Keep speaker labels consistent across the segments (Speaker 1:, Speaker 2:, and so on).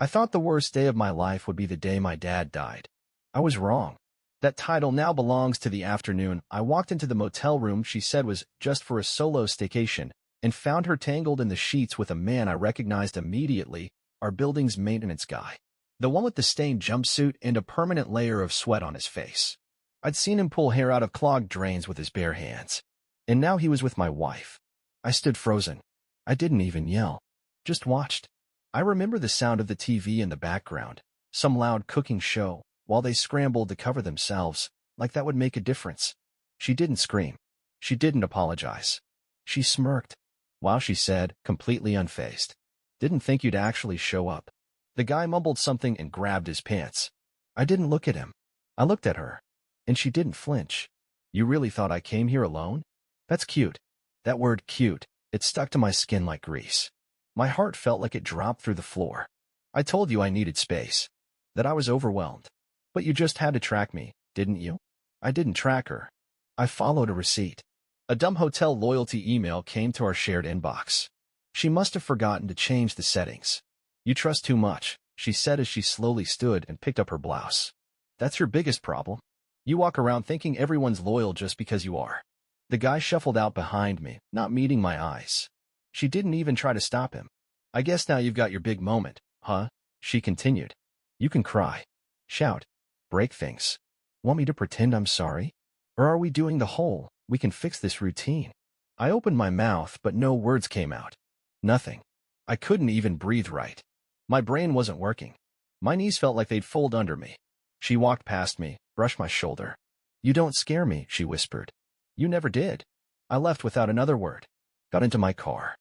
Speaker 1: I thought the worst day of my life would be the day my dad died. I was wrong. That title now belongs to the afternoon. I walked into the motel room she said was just for a solo staycation and found her tangled in the sheets with a man I recognized immediately, our building's maintenance guy. The one with the stained jumpsuit and a permanent layer of sweat on his face. I'd seen him pull hair out of clogged drains with his bare hands. And now he was with my wife. I stood frozen. I didn't even yell. Just watched. I remember the sound of the TV in the background, some loud cooking show, while they scrambled to cover themselves, like that would make a difference. She didn't scream. She didn't apologize. She smirked. Wow, she said, completely unfazed. Didn't think you'd actually show up. The guy mumbled something and grabbed his pants. I didn't look at him. I looked at her. And she didn't flinch. You really thought I came here alone? That's cute. That word cute, it stuck to my skin like grease. My heart felt like it dropped through the floor. I told you I needed space. That I was overwhelmed. But you just had to track me, didn't you? I didn't track her. I followed a receipt. A dumb hotel loyalty email came to our shared inbox. She must have forgotten to change the settings. You trust too much, she said as she slowly stood and picked up her blouse. That's your biggest problem. You walk around thinking everyone's loyal just because you are. The guy shuffled out behind me, not meeting my eyes. She didn't even try to stop him. I guess now you've got your big moment, huh? She continued. You can cry, shout, break things. Want me to pretend I'm sorry? Or are we doing the whole, we can fix this routine? I opened my mouth, but no words came out. Nothing. I couldn't even breathe right. My brain wasn't working. My knees felt like they'd fold under me. She walked past me, brushed my shoulder. You don't scare me, she whispered. You never did. I left without another word. Got into my car.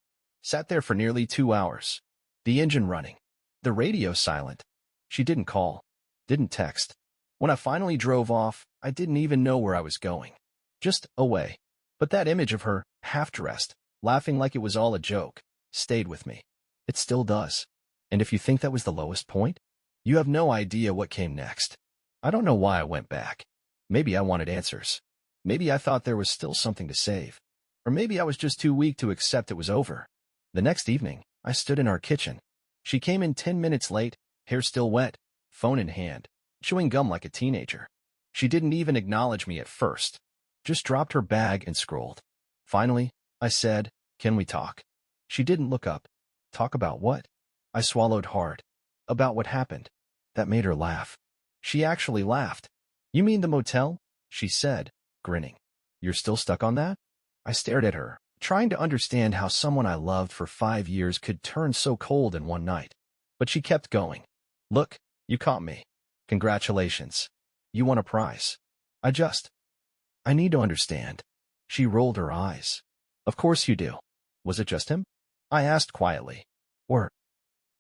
Speaker 1: Sat there for nearly 2 hours. The engine running. The radio silent. She didn't call. Didn't text. When I finally drove off, I didn't even know where I was going. Just away. But that image of her, half-dressed, laughing like it was all a joke, stayed with me. It still does. And if you think that was the lowest point, you have no idea what came next. I don't know why I went back. Maybe I wanted answers. Maybe I thought there was still something to save. Or maybe I was just too weak to accept it was over. The next evening, I stood in our kitchen. She came in 10 minutes late, hair still wet, phone in hand, chewing gum like a teenager. She didn't even acknowledge me at first. Just dropped her bag and scrolled. Finally, I said, "Can we talk?" She didn't look up. Talk about what? I swallowed hard. About what happened. That made her laugh. She actually laughed. You mean the motel? She said, grinning. You're still stuck on that? I stared at her, trying to understand how someone I loved for 5 years could turn so cold in one night. But she kept going. Look, you caught me. Congratulations. You won a prize. I need to understand. She rolled her eyes. Of course you do. Was it just him? I asked quietly. Or,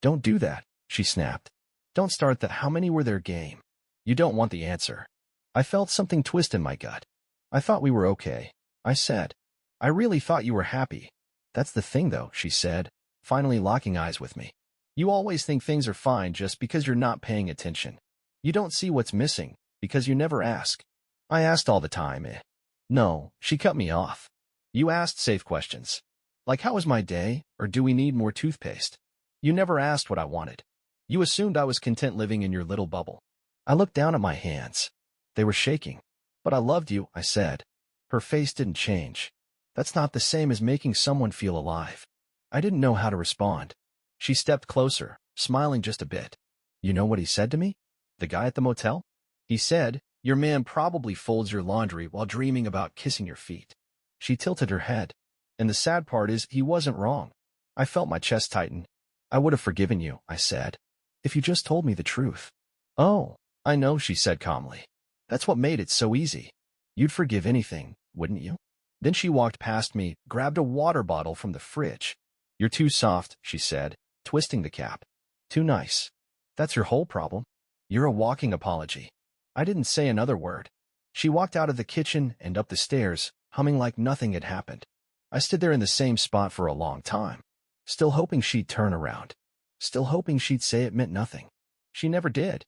Speaker 1: don't do that, she snapped. Don't start the how many were there game. You don't want the answer. I felt something twist in my gut. I thought we were okay, I said. I really thought you were happy. That's the thing though, she said, finally locking eyes with me. You always think things are fine just because you're not paying attention. You don't see what's missing, because you never ask. I asked all the time, eh? No, she cut me off. You asked safe questions. Like how was my day, or do we need more toothpaste? You never asked what I wanted. You assumed I was content living in your little bubble. I looked down at my hands. They were shaking. But I loved you, I said. Her face didn't change. That's not the same as making someone feel alive. I didn't know how to respond. She stepped closer, smiling just a bit. You know what he said to me? The guy at the motel? He said, your man probably folds your laundry while dreaming about kissing your feet. She tilted her head. And the sad part is, he wasn't wrong. I felt my chest tighten. I would have forgiven you, I said, if you just told me the truth. Oh, I know, she said calmly. That's what made it so easy. You'd forgive anything, wouldn't you? Then she walked past me, grabbed a water bottle from the fridge. You're too soft, she said, twisting the cap. Too nice. That's your whole problem. You're a walking apology. I didn't say another word. She walked out of the kitchen and up the stairs, humming like nothing had happened. I stood there in the same spot for a long time, still hoping she'd turn around, still hoping she'd say it meant nothing. She never did.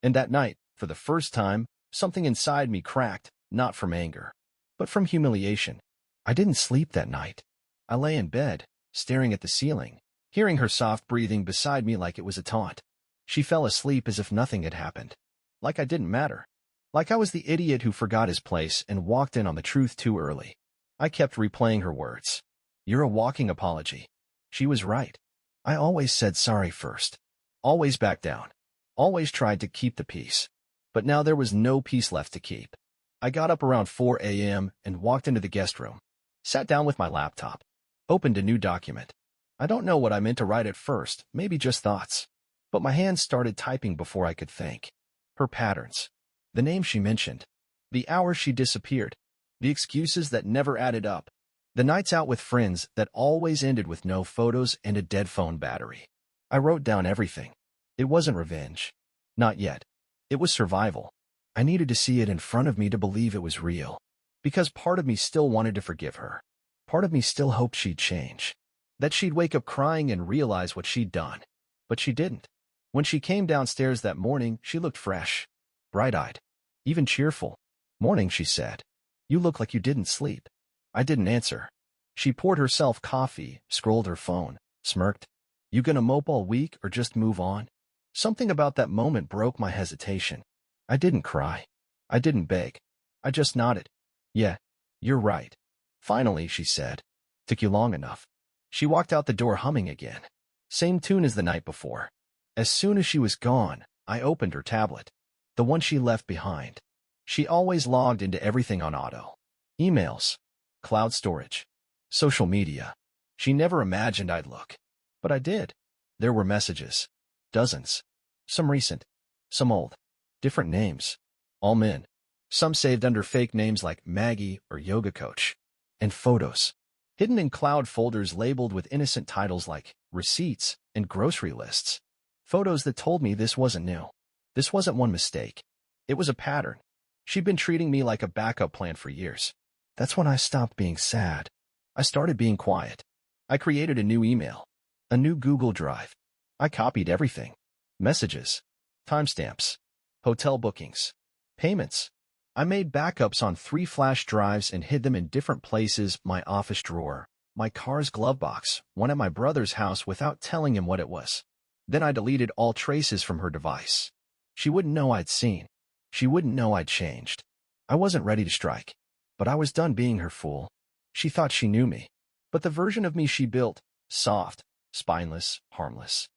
Speaker 1: And that night, for the first time, something inside me cracked, not from anger, but from humiliation. I didn't sleep that night. I lay in bed, staring at the ceiling, hearing her soft breathing beside me like it was a taunt. She fell asleep as if nothing had happened. Like I didn't matter. Like I was the idiot who forgot his place and walked in on the truth too early. I kept replaying her words. You're a walking apology. She was right. I always said sorry first. Always backed down. Always tried to keep the peace. But now there was no peace left to keep. I got up around 4 a.m. and walked into the guest room. Sat down with my laptop. Opened a new document. I don't know what I meant to write at first, maybe just thoughts. But my hands started typing before I could think. Her patterns. The names she mentioned. The hours she disappeared. The excuses that never added up. The nights out with friends that always ended with no photos and a dead phone battery. I wrote down everything. It wasn't revenge. Not yet. It was survival. I needed to see it in front of me to believe it was real. Because part of me still wanted to forgive her. Part of me still hoped she'd change. That she'd wake up crying and realize what she'd done. But she didn't. When she came downstairs that morning, she looked fresh. Bright-eyed. Even cheerful. Morning, she said. You look like you didn't sleep. I didn't answer. She poured herself coffee, scrolled her phone, smirked. You gonna mope all week or just move on? Something about that moment broke my hesitation. I didn't cry. I didn't beg. I just nodded. Yeah, you're right. Finally, she said. Took you long enough. She walked out the door humming again. Same tune as the night before. As soon as she was gone, I opened her tablet. The one she left behind. She always logged into everything on auto. Emails. Cloud storage. Social media. She never imagined I'd look. But I did. There were messages. Dozens. Some recent. Some old. Different names. All men. Some saved under fake names like Maggie or Yoga Coach. And photos. Hidden in cloud folders labeled with innocent titles like receipts and grocery lists. Photos that told me this wasn't new. This wasn't one mistake. It was a pattern. She'd been treating me like a backup plan for years. That's when I stopped being sad. I started being quiet. I created a new email. A new Google Drive. I copied everything. Messages. Timestamps. Hotel bookings. Payments. I made backups on 3 flash drives and hid them in different places, my office drawer, my car's glove box, one at my brother's house without telling him what it was. Then I deleted all traces from her device. She wouldn't know I'd seen. She wouldn't know I'd changed. I wasn't ready to strike. But I was done being her fool. She thought she knew me. But the version of me she built, soft, spineless, harmless.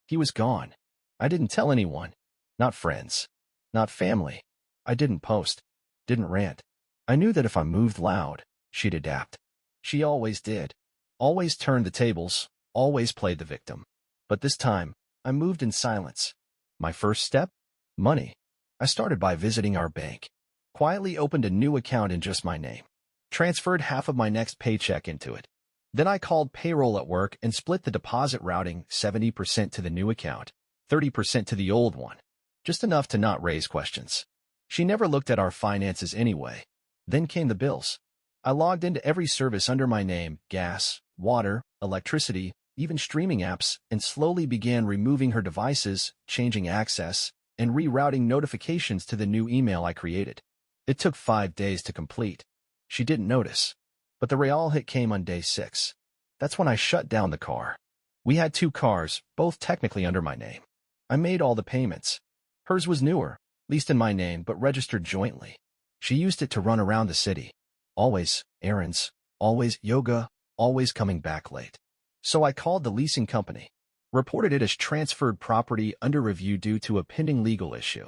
Speaker 1: He was gone. I didn't tell anyone. Not friends. Not family. I didn't post. Didn't rant. I knew that if I moved loud, she'd adapt. She always did. Always turned the tables. Always played the victim. But this time, I moved in silence. My first step? Money. I started by visiting our bank. Quietly opened a new account in just my name. Transferred half of my next paycheck into it. Then I called payroll at work and split the deposit routing 70% to the new account, 30% to the old one. Just enough to not raise questions. She never looked at our finances anyway. Then came the bills. I logged into every service under my name, gas, water, electricity, even streaming apps, and slowly began removing her devices, changing access, and rerouting notifications to the new email I created. It took 5 days to complete. She didn't notice. But the real hit came on day 6. That's when I shut down the car. We had 2 cars, both technically under my name. I made all the payments. Hers was newer, leased in my name, but registered jointly. She used it to run around the city. Always errands, always yoga, always coming back late. So I called the leasing company. Reported it as transferred property under review due to a pending legal issue.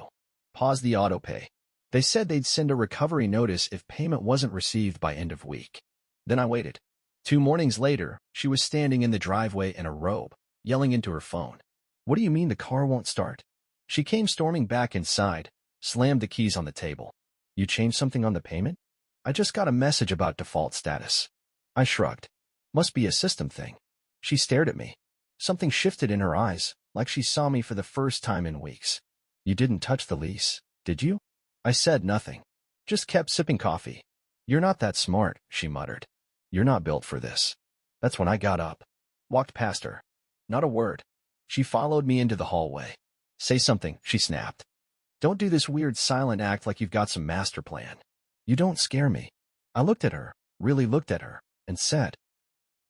Speaker 1: Paused the autopay. They said they'd send a recovery notice if payment wasn't received by end of week. Then I waited. 2 mornings later, she was standing in the driveway in a robe, yelling into her phone. What do you mean the car won't start? She came storming back inside, slammed the keys on the table. You changed something on the payment? I just got a message about default status. I shrugged. Must be a system thing. She stared at me. Something shifted in her eyes, like she saw me for the first time in weeks. You didn't touch the lease, did you? I said nothing. Just kept sipping coffee. You're not that smart, she muttered. You're not built for this. That's when I got up. Walked past her. Not a word. She followed me into the hallway. Say something, she snapped. Don't do this weird silent act like you've got some master plan. You don't scare me. I looked at her, really looked at her, and said,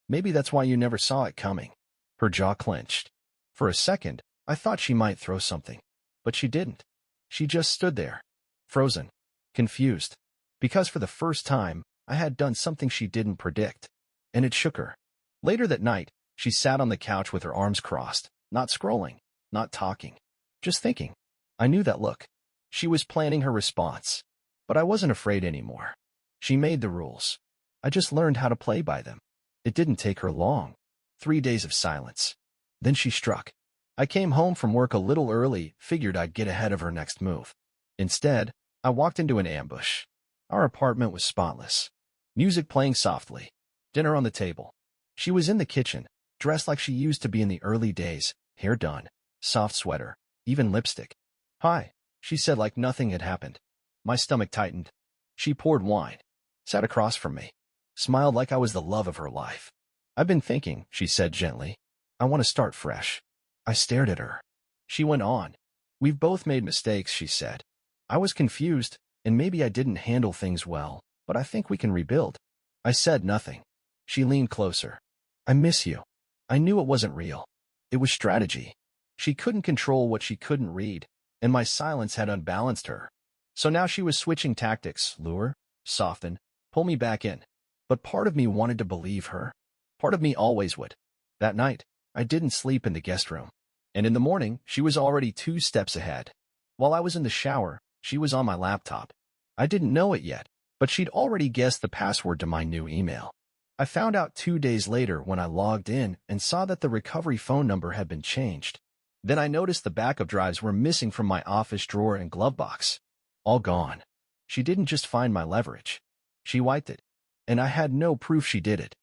Speaker 1: maybe that's why you never saw it coming. Her jaw clenched. For a second, I thought she might throw something, but she didn't. She just stood there, frozen, confused, because for the first time, I had done something she didn't predict, and it shook her. Later that night, she sat on the couch with her arms crossed, not scrolling, not talking, just thinking. I knew that look. She was planning her response, but I wasn't afraid anymore. She made the rules. I just learned how to play by them. It didn't take her long. 3 days of silence. Then she struck. I came home from work a little early, figured I'd get ahead of her next move. Instead, I walked into an ambush. Our apartment was spotless. Music playing softly. Dinner on the table. She was in the kitchen, dressed like she used to be in the early days, hair done, soft sweater, even lipstick. "Hi," she said like nothing had happened. My stomach tightened. She poured wine, sat across from me, smiled like I was the love of her life. "I've been thinking," she said gently. "I want to start fresh." I stared at her. She went on. "We've both made mistakes," she said. "I was confused, and maybe I didn't handle things well, but I think we can rebuild." I said nothing. She leaned closer. "I miss you." I knew it wasn't real. It was strategy. She couldn't control what she couldn't read, and my silence had unbalanced her. So now she was switching tactics, lure, soften, pull me back in. But part of me wanted to believe her. Part of me always would. That night, I didn't sleep in the guest room. And in the morning, she was already 2 steps ahead. While I was in the shower, she was on my laptop. I didn't know it yet, but she'd already guessed the password to my new email. I found out 2 days later when I logged in and saw that the recovery phone number had been changed. Then I noticed the backup drives were missing from my office drawer and glove box. All gone. She didn't just find my leverage. She wiped it. And I had no proof she did it.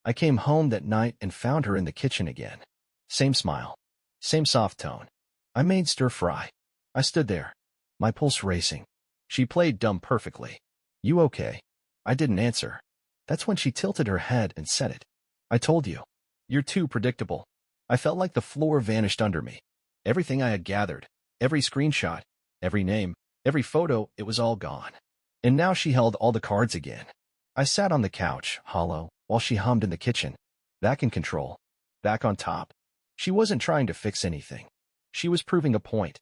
Speaker 1: I came home that night and found her in the kitchen again. Same smile. Same soft tone. I made stir-fry. I stood there, my pulse racing. She played dumb perfectly. "You okay?" I didn't answer. That's when she tilted her head and said it. "I told you. You're too predictable." I felt like the floor vanished under me. Everything I had gathered, every screenshot, every name, every photo, it was all gone. And now she held all the cards again. I sat on the couch, hollow, while she hummed in the kitchen. Back in control. Back on top. She wasn't trying to fix anything. She was proving a point.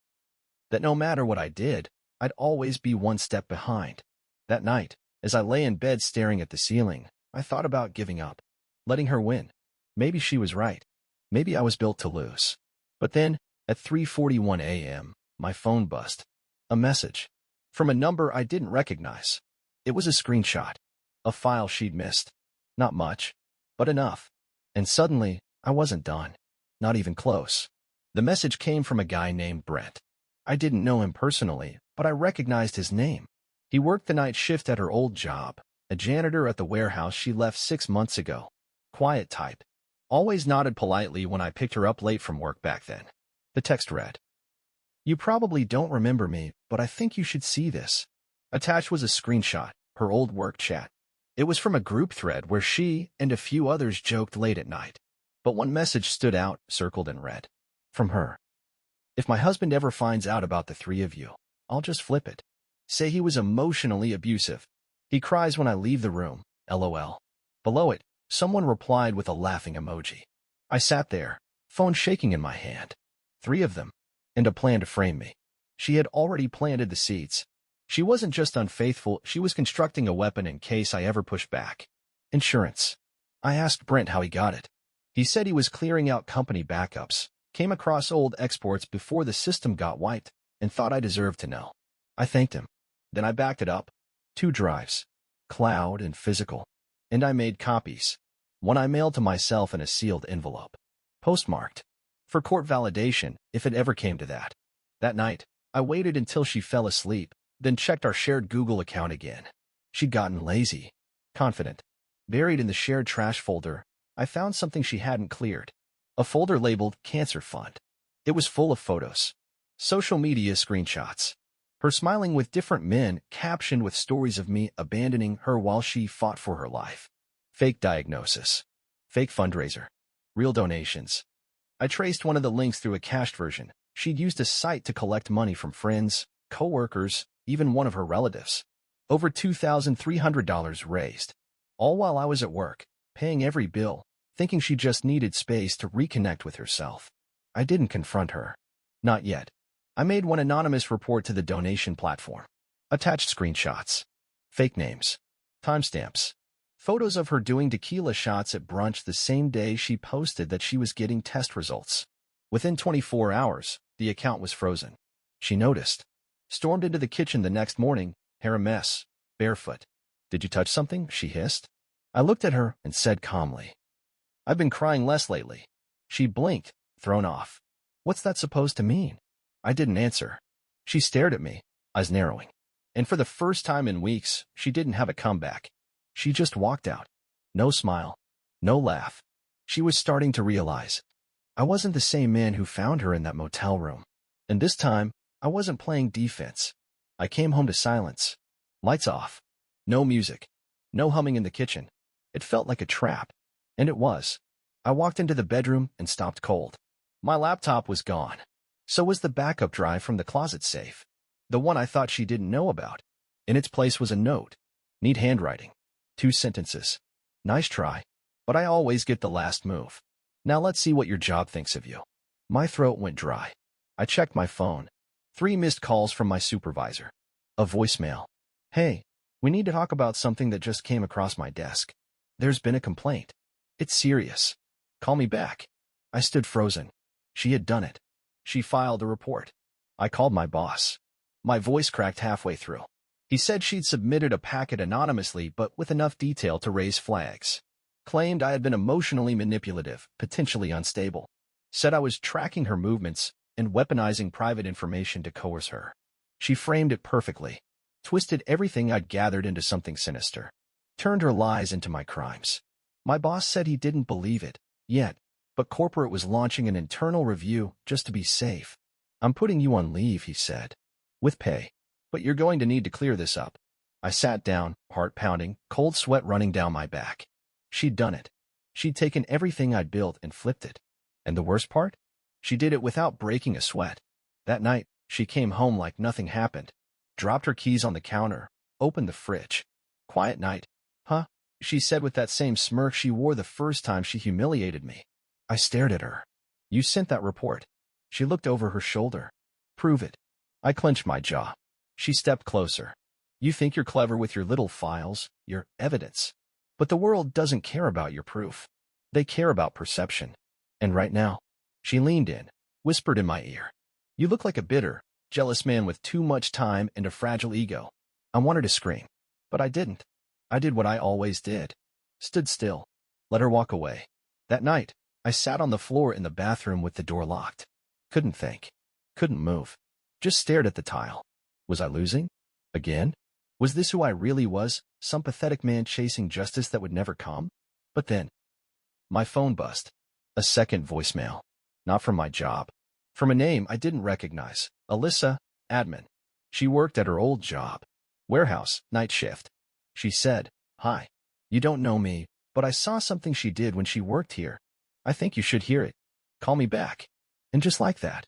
Speaker 1: That no matter what I did, I'd always be 1 step behind. That night, as I lay in bed staring at the ceiling, I thought about giving up. Letting her win. Maybe she was right. Maybe I was built to lose. But then, at 3:41 a.m., my phone buzzed. A message. From a number I didn't recognize. It was a screenshot. A file she'd missed. Not much, but enough. And suddenly, I wasn't done. Not even close. The message came from a guy named Brent. I didn't know him personally, but I recognized his name. He worked the night shift at her old job, a janitor at the warehouse she left 6 months ago. Quiet type. Always nodded politely when I picked her up late from work back then. The text read, "You probably don't remember me, but I think you should see this." Attached was a screenshot, her old work chat. It was from a group thread where she and a few others joked late at night. But one message stood out, circled and read. From her. "If my husband ever finds out about the 3 of you, I'll just flip it. Say he was emotionally abusive. He cries when I leave the room, LOL." Below it, someone replied with a laughing emoji. I sat there, phone shaking in my hand. 3 of them, and a plan to frame me. She had already planted the seeds. She wasn't just unfaithful, she was constructing a weapon in case I ever pushed back. Insurance. I asked Brent how he got it. He said he was clearing out company backups, came across old exports before the system got wiped, and thought I deserved to know. I thanked him. Then I backed it up. 2 drives. Cloud and physical. And I made copies. One I mailed to myself in a sealed envelope. Postmarked. For court validation, if it ever came to that. That night, I waited until she fell asleep, then checked our shared Google account again. She'd gotten lazy. Confident. Buried in the shared trash folder, I found something she hadn't cleared. A folder labeled Cancer Fund. It was full of photos. Social media screenshots. Her smiling with different men, captioned with stories of me abandoning her while she fought for her life. Fake diagnosis. Fake fundraiser. Real donations. I traced one of the links through a cached version. She'd used a site to collect money from friends, co-workers, even one of her relatives. Over $2,300 raised. All while I was at work, paying every bill, thinking she just needed space to reconnect with herself. I didn't confront her. Not yet. I made one anonymous report to the donation platform. Attached screenshots. Fake names. Timestamps. Photos of her doing tequila shots at brunch the same day she posted that she was getting test results. Within 24 hours, the account was frozen. She noticed. Stormed into the kitchen the next morning, hair a mess, barefoot. "Did you touch something?" she hissed. I looked at her and said calmly, "I've been crying less lately." She blinked, thrown off. "What's that supposed to mean?" I didn't answer. She stared at me, eyes narrowing. And for the first time in weeks, she didn't have a comeback. She just walked out. No smile. No laugh. She was starting to realize. I wasn't the same man who found her in that motel room. And this time, I wasn't playing defense. I came home to silence. Lights off. No music. No humming in the kitchen. It felt like a trap. And it was. I walked into the bedroom and stopped cold. My laptop was gone. So was the backup drive from the closet safe. The one I thought she didn't know about. In its place was a note. Neat handwriting. 2 sentences. "Nice try. But I always get the last move. Now let's see what your job thinks of you." My throat went dry. I checked my phone. 3 missed calls from my supervisor. A voicemail. "Hey, we need to talk about something that just came across my desk. There's been a complaint. It's serious. Call me back." I stood frozen. She had done it. She filed a report. I called my boss. My voice cracked halfway through. He said she'd submitted a packet anonymously but with enough detail to raise flags. Claimed I had been emotionally manipulative, potentially unstable. Said I was tracking her movements and weaponizing private information to coerce her. She framed it perfectly. Twisted everything I'd gathered into something sinister. Turned her lies into my crimes. My boss said he didn't believe it, yet, but corporate was launching an internal review just to be safe. "I'm putting you on leave," he said. "With pay. But you're going to need to clear this up." I sat down, heart pounding, cold sweat running down my back. She'd done it. She'd taken everything I'd built and flipped it. And the worst part? She did it without breaking a sweat. That night, she came home like nothing happened. Dropped her keys on the counter, opened the fridge. "Quiet night, huh?" she said with that same smirk she wore the first time she humiliated me. I stared at her. "You sent that report." She looked over her shoulder. "Prove it." I clenched my jaw. She stepped closer. "You think you're clever with your little files, your evidence. But the world doesn't care about your proof. They care about perception. And right now," she leaned in, whispered in my ear, "you look like a bitter, jealous man with too much time and a fragile ego." I wanted to scream, but I didn't. I did what I always did. Stood still. Let her walk away. That night, I sat on the floor in the bathroom with the door locked. Couldn't think. Couldn't move. Just stared at the tile. Was I losing? Again? Was this who I really was, some pathetic man chasing justice that would never come? But then, my phone buzzed. A second voicemail. Not from my job. From a name I didn't recognize. Alyssa, admin. She worked at her old job. Warehouse, night shift. She said, "Hi. You don't know me, but I saw something she did when she worked here. I think you should hear it. Call me back." And just like that,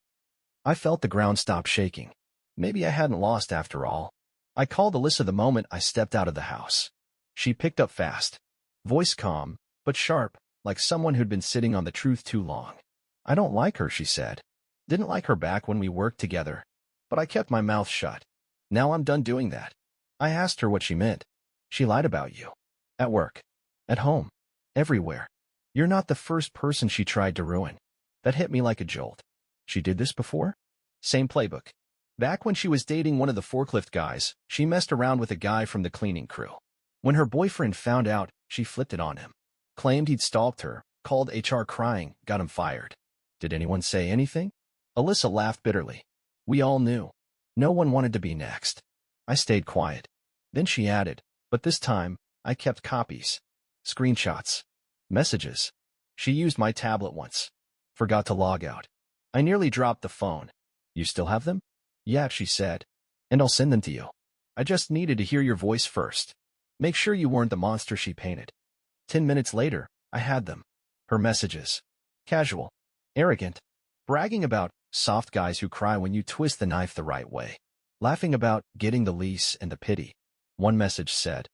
Speaker 1: I felt the ground stop shaking. Maybe I hadn't lost after all. I called Alyssa the moment I stepped out of the house. She picked up fast. Voice calm, but sharp, like someone who'd been sitting on the truth too long. "I don't like her," she said. "Didn't like her back when we worked together. But I kept my mouth shut. Now I'm done doing that." I asked her what she meant. "She lied about you. At work. At home. Everywhere. You're not the first person she tried to ruin." That hit me like a jolt. She did this before? Same playbook. Back when she was dating one of the forklift guys, she messed around with a guy from the cleaning crew. When her boyfriend found out, she flipped it on him. Claimed he'd stalked her, called HR crying, got him fired. Did anyone say anything? Alyssa laughed bitterly. We all knew. No one wanted to be next. I stayed quiet. Then she added, but this time, I kept copies. Screenshots. Messages. She used my tablet once. Forgot to log out. I nearly dropped the phone. "You still have them?" "Yeah," she said. "And I'll send them to you. I just needed to hear your voice first. Make sure you weren't the monster she painted." 10 minutes later, I had them. Her messages. Casual. Arrogant. Bragging about soft guys who cry when you twist the knife the right way. Laughing about getting the lease and the pity. One message said,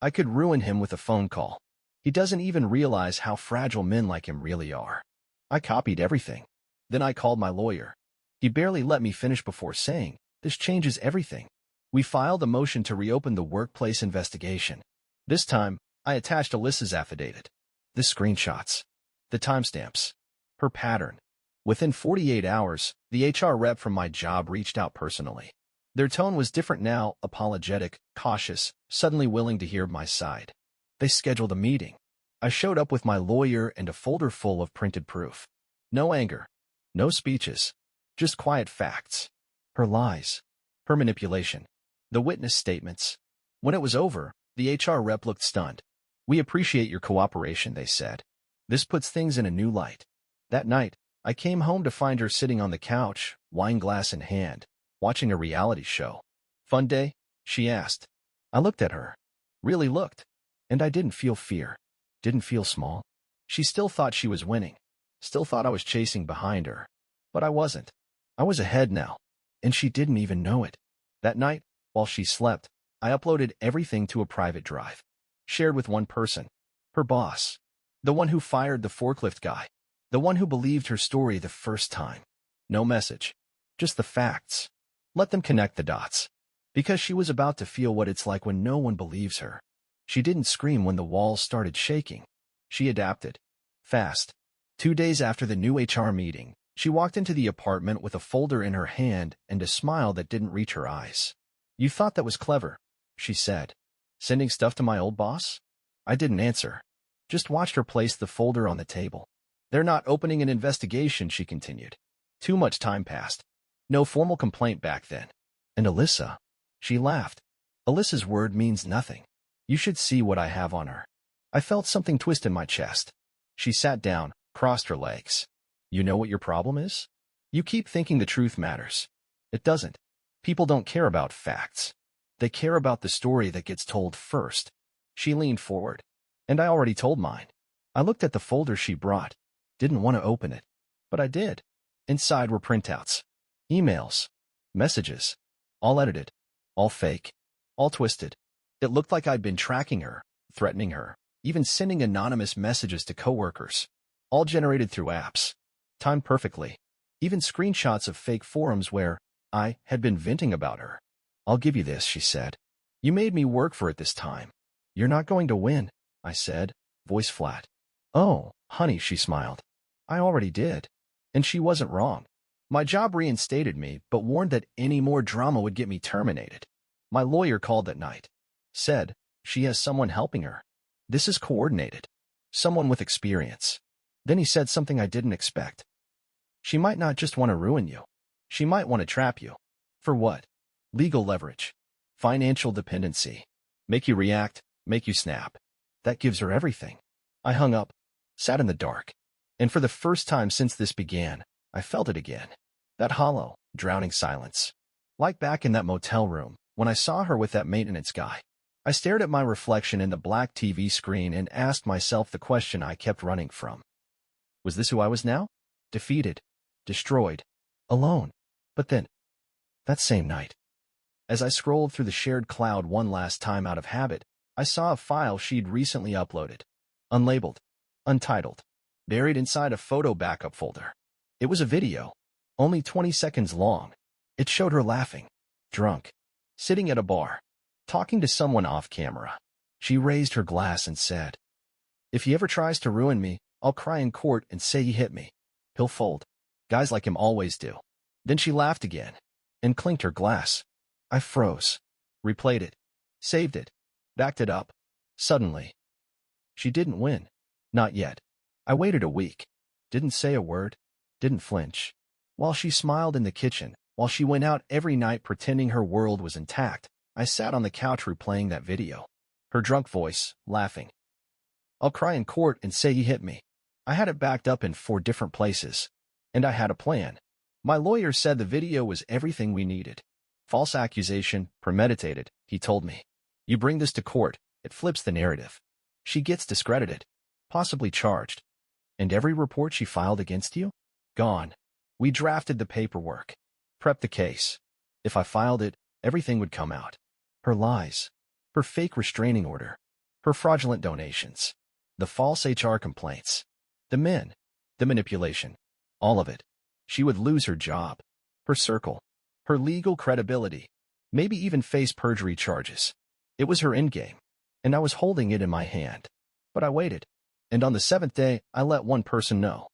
Speaker 1: "I could ruin him with a phone call. He doesn't even realize how fragile men like him really are." I copied everything. Then I called my lawyer. He barely let me finish before saying, "This changes everything." We filed a motion to reopen the workplace investigation. This time, I attached Alyssa's affidavit, the screenshots, the timestamps, her pattern. Within 48 hours, the HR rep from my job reached out personally. Their tone was different now, apologetic, cautious, suddenly willing to hear my side. They scheduled a meeting. I showed up with my lawyer and a folder full of printed proof. No anger, no speeches, just quiet facts. Her lies, her manipulation, the witness statements. When it was over, the HR rep looked stunned. "We appreciate your cooperation," they said. "This puts things in a new light." That night, I came home to find her sitting on the couch, wine glass in hand, watching a reality show. "Fun day?" she asked. I looked at her. Really looked. And I didn't feel fear. Didn't feel small. She still thought she was winning. Still thought I was chasing behind her. But I wasn't. I was ahead now. And she didn't even know it. That night, while she slept, I uploaded everything to a private drive. Shared with one person. Her boss. The one who fired the forklift guy. The one who believed her story the first time. No message. Just the facts. Let them connect the dots. Because she was about to feel what it's like when no one believes her. She didn't scream when the walls started shaking. She adapted. Fast. 2 days after the new HR meeting, she walked into the apartment with a folder in her hand and a smile that didn't reach her eyes. "You thought that was clever," she said. "Sending stuff to my old boss?" I didn't answer. Just watched her place the folder on the table. "They're not opening an investigation," she continued. Too much time passed. No formal complaint back then. And Alyssa? She laughed. "Alyssa's word means nothing. You should see what I have on her." I felt something twist in my chest. She sat down, crossed her legs. "You know what your problem is? You keep thinking the truth matters. It doesn't. People don't care about facts. They care about the story that gets told first." She leaned forward. And I already told mine. I looked at the folder she brought. Didn't want to open it. But I did. Inside were printouts. Emails. Messages. All edited. All fake. All twisted. It looked like I'd been tracking her, threatening her, even sending anonymous messages to coworkers. All generated through apps. Timed perfectly. Even screenshots of fake forums where I had been venting about her. "I'll give you this," she said. "You made me work for it this time." "You're not going to win," I said, voice flat. "Oh, honey," she smiled. "I already did." And she wasn't wrong. My job reinstated me, but warned that any more drama would get me terminated. My lawyer called that night. Said, "She has someone helping her. This is coordinated. Someone with experience." Then he said something I didn't expect. "She might not just want to ruin you. She might want to trap you." "For what?" "Legal leverage. Financial dependency. Make you react, make you snap. That gives her everything." I hung up, sat in the dark. And for the first time since this began, I felt it again. That hollow, drowning silence. Like back in that motel room, when I saw her with that maintenance guy. I stared at my reflection in the black TV screen and asked myself the question I kept running from. Was this who I was now? Defeated, destroyed, alone. But then, that same night, as I scrolled through the shared cloud one last time out of habit, I saw a file she'd recently uploaded. Unlabeled, untitled, buried inside a photo backup folder. It was a video, only 20 seconds long. It showed her laughing, drunk, sitting at a bar, talking to someone off camera. She raised her glass and said, "If he ever tries to ruin me, I'll cry in court and say he hit me. He'll fold. Guys like him always do." Then she laughed again and clinked her glass. I froze, replayed it, saved it, backed it up. Suddenly, she didn't win. Not yet. I waited a week. Didn't say a word. Didn't flinch. While she smiled in the kitchen, while she went out every night pretending her world was intact, I sat on the couch replaying that video. Her drunk voice, laughing. "I'll cry in court and say he hit me." I had it backed up in 4 different places. And I had a plan. My lawyer said the video was everything we needed. False accusation, premeditated, he told me. You bring this to court, it flips the narrative. She gets discredited, possibly charged. And every report she filed against you? Gone. We drafted the paperwork, prepped the case. If I filed it, everything would come out. Her lies, her fake restraining order, her fraudulent donations, the false HR complaints, the men, the manipulation, all of it. She would lose her job. her circle, her legal credibility, maybe even face perjury charges. It was her endgame, and I was holding it in my hand. But I waited, and on the 7th day, I let one person know.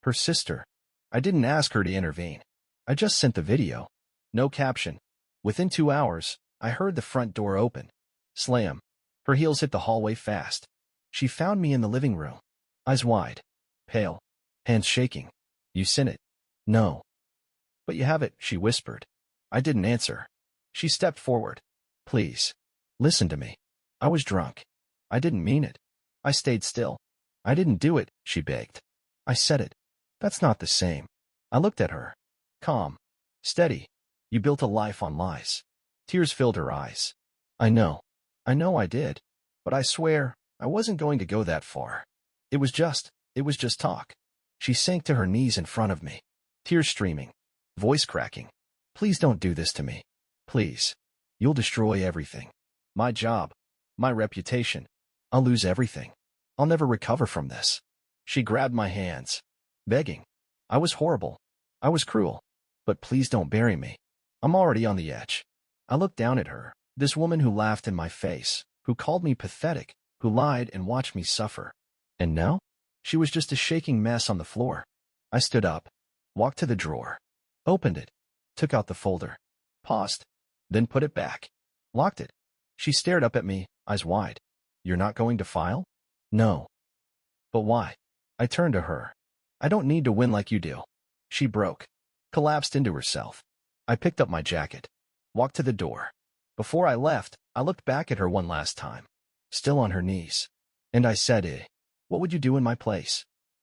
Speaker 1: Her sister. I didn't ask her to intervene. I just sent the video. No caption. Within 2 hours, I heard the front door open. Slam. Her heels hit the hallway fast. She found me in the living room. Eyes wide. Pale. Hands shaking. You sent it. No. But you have it, she whispered. I didn't answer. She stepped forward. Please. Listen to me. I was drunk. I didn't mean it. I stayed still. I didn't do it, she begged. I said it. That's not the same. I looked at her. Calm. Steady. You built a life on lies. Tears filled her eyes. I know. I know I did. But I swear, I wasn't going to go that far. It was just talk. She sank to her knees in front of me. Tears streaming. Voice cracking. Please don't do this to me. Please. You'll destroy everything. My job. My reputation. I'll lose everything. I'll never recover from this. She grabbed my hands. Begging. I was horrible. I was cruel. But please don't bury me. I'm already on the edge. I looked down at her, this woman who laughed in my face, who called me pathetic, who lied and watched me suffer. And now? She was just a shaking mess on the floor. I stood up, walked to the drawer, opened it, took out the folder, paused, then put it back, locked it. She stared up at me, eyes wide. You're not going to file? No. But why? I turned to her. I don't need to win like you do. She broke, collapsed into herself. I picked up my jacket, walked to the door. Before I left, I looked back at her one last time, still on her knees. And I said, what would you do in my place?